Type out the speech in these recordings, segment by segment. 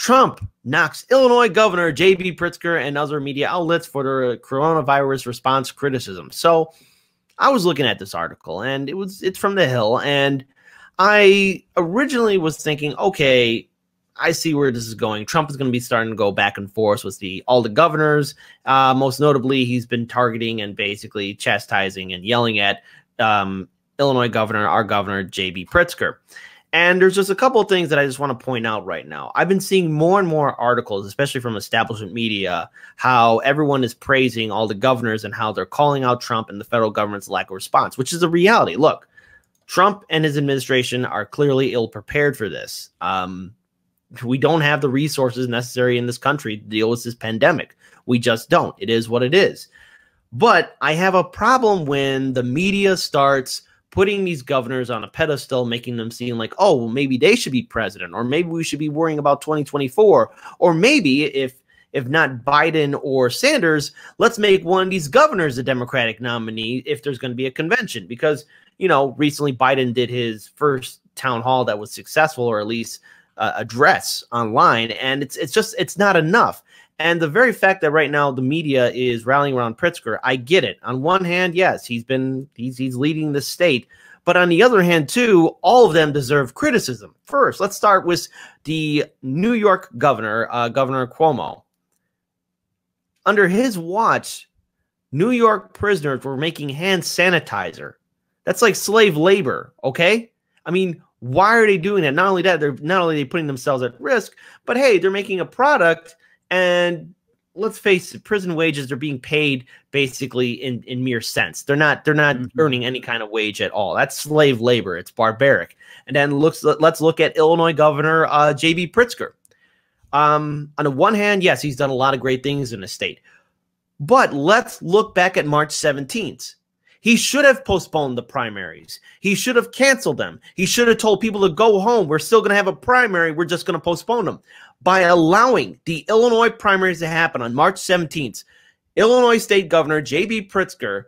Trump knocks Illinois Governor J.B. Pritzker and other media outlets for their coronavirus response criticism. So I was looking at this article, and it's from The Hill, and I originally was thinking, okay, I see where this is going. Trump is going to be starting to go back and forth with all the governors. Most notably, he's been targeting and basically chastising and yelling at Illinois governor, our governor, J.B. Pritzker. And there's just a couple of things that I just want to point out right now. I've been seeing more and more articles, especially from establishment media, how everyone is praising all the governors and how they're calling out Trump and the federal government's lack of response, which is a reality. Look, Trump and his administration are clearly ill-prepared for this. We don't have the resources necessary in this country to deal with this pandemic. We just don't. It is what it is. But I have a problem when the media starts putting these governors on a pedestal, making them seem like, oh, well, maybe they should be president, or maybe we should be worrying about 2024, or maybe if not Biden or Sanders, let's make one of these governors a Democratic nominee if there's going to be a convention. Because, you know, recently Biden did his first town hall that was successful, or at least address online, and it's not enough. And the very fact that right now the media is rallying around Pritzker, I get it. On one hand, yes, he's leading the state, but on the other hand, too, all of them deserve criticism. First, let's start with the New York governor, Governor Cuomo. Under his watch, New York prisoners were making hand sanitizer. That's like slave labor, okay? I mean, why are they doing that? Not only that, they're not only putting themselves at risk, but hey, they're making a product, and let's face it, prison wages are being paid basically in mere cents. They're not earning any kind of wage at all. That's slave labor. It's barbaric. And then let's look at Illinois Governor J.B. Pritzker. On the one hand, yes, he's done a lot of great things in the state, but let's look back at March 17th. He should have postponed the primaries. He should have canceled them. He should have told people to go home. We're still going to have a primary. We're just going to postpone them. By allowing the Illinois primaries to happen on March 17th, Illinois State Governor J.B. Pritzker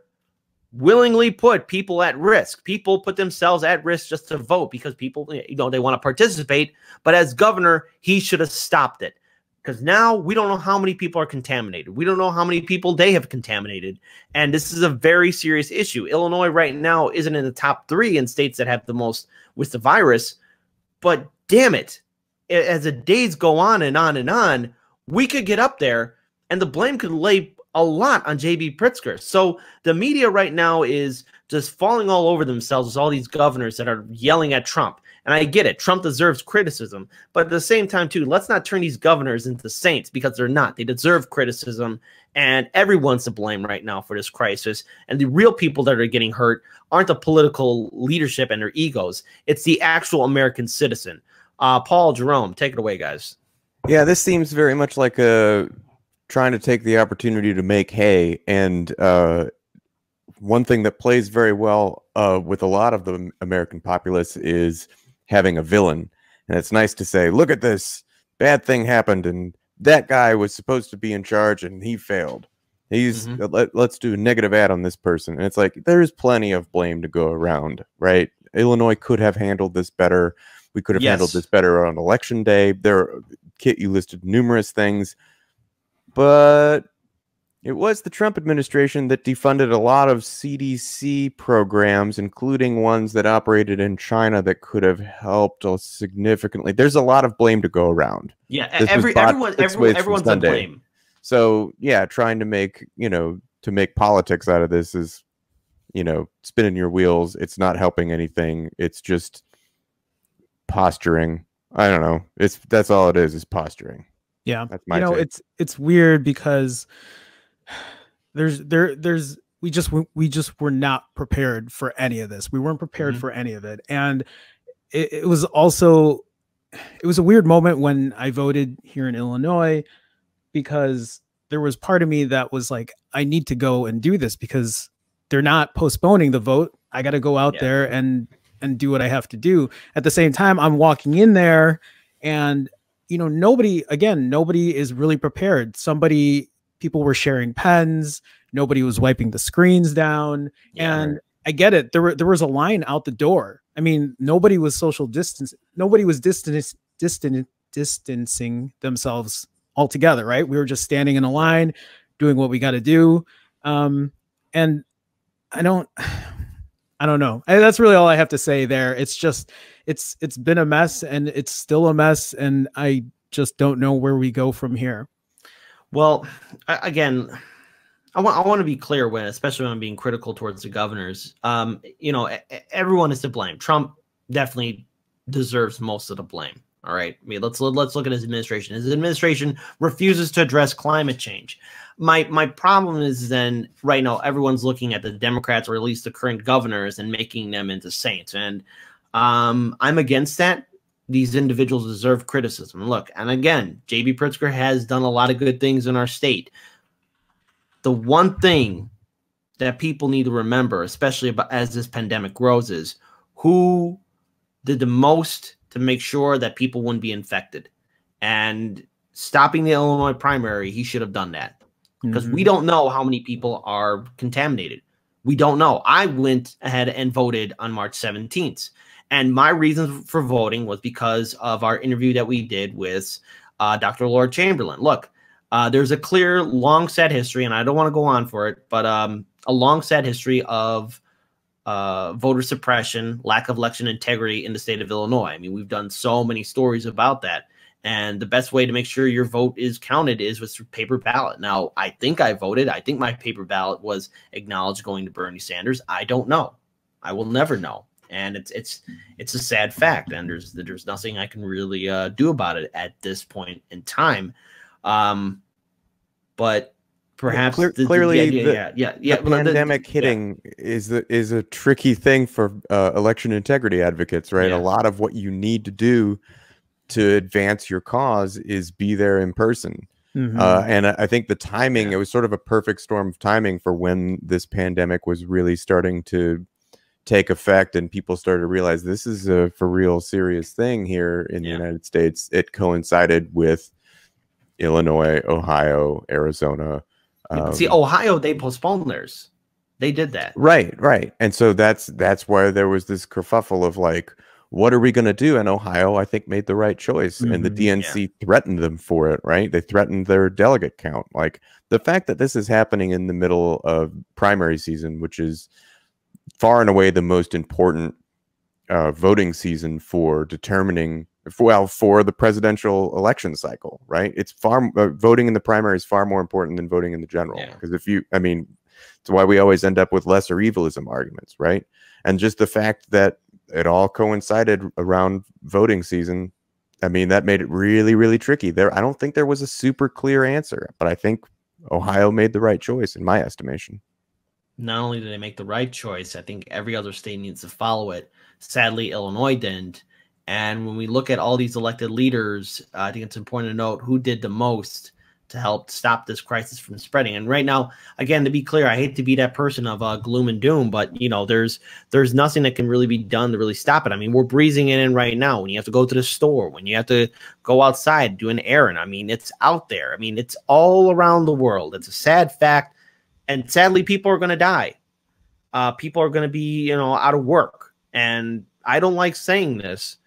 willingly put people at risk. People put themselves at risk just to vote because people, you know, they want to participate. But as governor, he should have stopped it. Because now we don't know how many people are contaminated. We don't know how many people they have contaminated. And this is a very serious issue. Illinois right now isn't in the top 3 in states that have the most with the virus. But damn it, as the days go on and on and on, we could get up there and the blame could lay a lot on J.B. Pritzker. So the media right now is just falling all over themselves with all these governors that are yelling at Trump. And I get it. Trump deserves criticism. But at the same time, too, let's not turn these governors into saints because they're not. They deserve criticism. And everyone's to blame right now for this crisis. And the real people that are getting hurt aren't the political leadership and their egos. It's the actual American citizen. Paul, Jerome, take it away, guys. Yeah, this seems very much like trying to take the opportunity to make hay. And one thing that plays very well with a lot of the American populace is having a villain. And it's nice to say, look at this, bad thing happened, and that guy was supposed to be in charge and he failed. Let's do a negative ad on this person. And it's like, there's plenty of blame to go around, right? Illinois could have handled this better. We could have handled this better on election day. Kit, you listed numerous things, but it was the Trump administration that defunded a lot of CDC programs, including ones that operated in China that could have helped us significantly. There's a lot of blame to go around. Yeah, everyone's to blame. So yeah, trying to make politics out of this is, spinning your wheels. It's not helping anything. It's just posturing. I don't know. That's all it is posturing. Yeah. That's my take. It's weird because we just were not prepared for any of this. We weren't prepared for any of it. And it was a weird moment when I voted here in Illinois, because there was part of me that was like, I need to go and do this because they're not postponing the vote. I got to go out there and do what I have to do. At the same time, I'm walking in there and, nobody is really prepared. People were sharing pens. Nobody was wiping the screens down. Yeah, and I get it. There was a line out the door. I mean, nobody was social distance. Nobody was distancing distancing themselves altogether, right? We were just standing in a line, doing what we got to do. And I don't know. That's really all I have to say there. It's just, it's been a mess, and it's still a mess. And I just don't know where we go from here. Well, again, I want to be clear especially when I'm being critical towards the governors. You know, everyone is to blame. Trump definitely deserves most of the blame. All right. I mean, let's look at his administration. His administration refuses to address climate change. My problem is then right now everyone's looking at the Democrats, or at least the current governors, and making them into saints. And I'm against that. These individuals deserve criticism. Look, and again, J.B. Pritzker has done a lot of good things in our state. The one thing that people need to remember, especially as this pandemic grows, is who did the most to make sure that people wouldn't be infected. And stopping the Illinois primary, he should have done that, because we don't know how many people are contaminated. We don't know. I went ahead and voted on March 17th. And my reason for voting was because of our interview that we did with Dr. Laura Chamberlain. Look, there's a clear, long, sad history, and I don't want to go on for it, but a long, sad history of voter suppression, lack of election integrity in the state of Illinois. I mean, we've done so many stories about that. And the best way to make sure your vote is counted is with paper ballot. Now, I think I voted. I think my paper ballot was acknowledged going to Bernie Sanders. I don't know. I will never know. And it's a sad fact, and there's nothing I can really do about it at this point in time. But perhaps clearly the pandemic hitting is a tricky thing for election integrity advocates, right? A lot of what you need to do to advance your cause is be there in person. And I think the timing, it was sort of a perfect storm of timing for when this pandemic was really starting to take effect, and people started to realize this is a for real serious thing here in the United States. It coincided with Illinois, Ohio, Arizona. See, Ohio, they postponed theirs. They did that. Right. And so that's why there was this kerfuffle of like, what are we going to do? And Ohio, I think, made the right choice. And the DNC threatened them for it, right? They threatened their delegate count. Like, the fact that this is happening in the middle of primary season, which is far and away the most important voting season for determining, for the presidential election cycle, right? It's voting in the primary is far more important than voting in the general. Because it's why we always end up with lesser evilism arguments, right? And just the fact that it all coincided around voting season, I mean, that made it really, really tricky. I don't think there was a super clear answer, but I think Ohio made the right choice in my estimation. Not only did they make the right choice, I think every other state needs to follow it. Sadly, Illinois didn't. And when we look at all these elected leaders, I think it's important to note who did the most to help stop this crisis from spreading. And right now, again, to be clear, I hate to be that person of gloom and doom, but you know, there's nothing that can really be done to really stop it. I mean, we're breezing it in right now. When you have to go to the store, when you have to go outside, do an errand, I mean, it's out there. I mean, it's all around the world. It's a sad fact. And sadly, people are going to die. People are going to be, out of work. And I don't like saying this,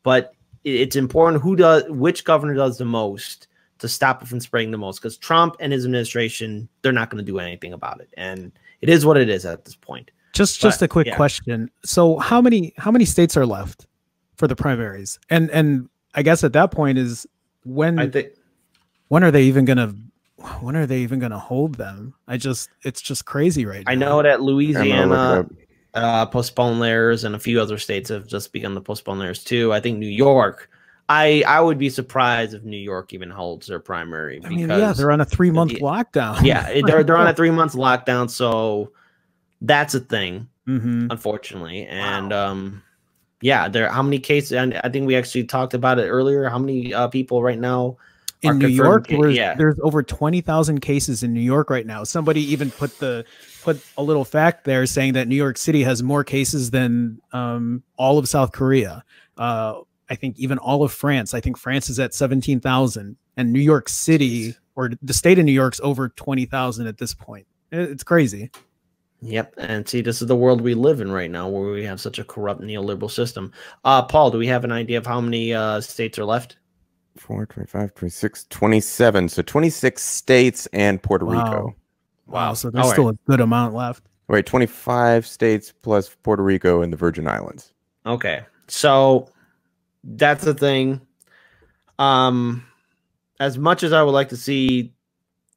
but it's important which governor does the most to stop it from spreading the most. Because Trump and his administration, they're not going to do anything about it. And it is what it is at this point. Just a quick question. So how many states are left for the primaries? And I guess at that point is when are they even going to hold them? It's just crazy right now. I know that Louisiana postponed theirs, and a few other states have just begun to postpone theirs too. I think New York, I would be surprised if New York even holds their primary. Because they're on a 3-month lockdown. They're on a 3-month lockdown, so that's a thing, unfortunately. And how many cases? And I think we actually talked about it earlier. How many people right now in New York? There's over 20,000 cases in New York right now. Somebody even put a little fact there saying that New York City has more cases than all of South Korea. I think even all of France. I think France is at 17,000, and New York City, or the state of New York's over 20,000 at this point. It's crazy. Yep. And see, this is the world we live in right now, where we have such a corrupt neoliberal system. Paul, do we have an idea of how many states are left? 4, 25, 26, 27. So 26 states and Puerto Wow. Rico. Wow. So there's still a good amount left. Wait, 25 states plus Puerto Rico and the Virgin Islands. Okay. So that's the thing. As much as I would like to see,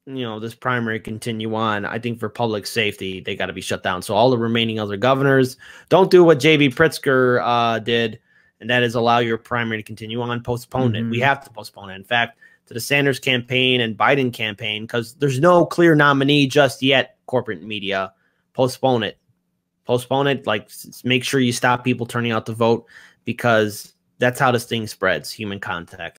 this primary continue on, I think for public safety, they got to be shut down. So all the remaining other governors don't do what JB Pritzker did, and that is allow your primary to continue on, postpone it. We have to postpone it. In fact, to the Sanders campaign and Biden campaign, because there's no clear nominee just yet, corporate media, postpone it. Postpone it. Like, make sure you stop people turning out to vote, because that's how this thing spreads, human contact.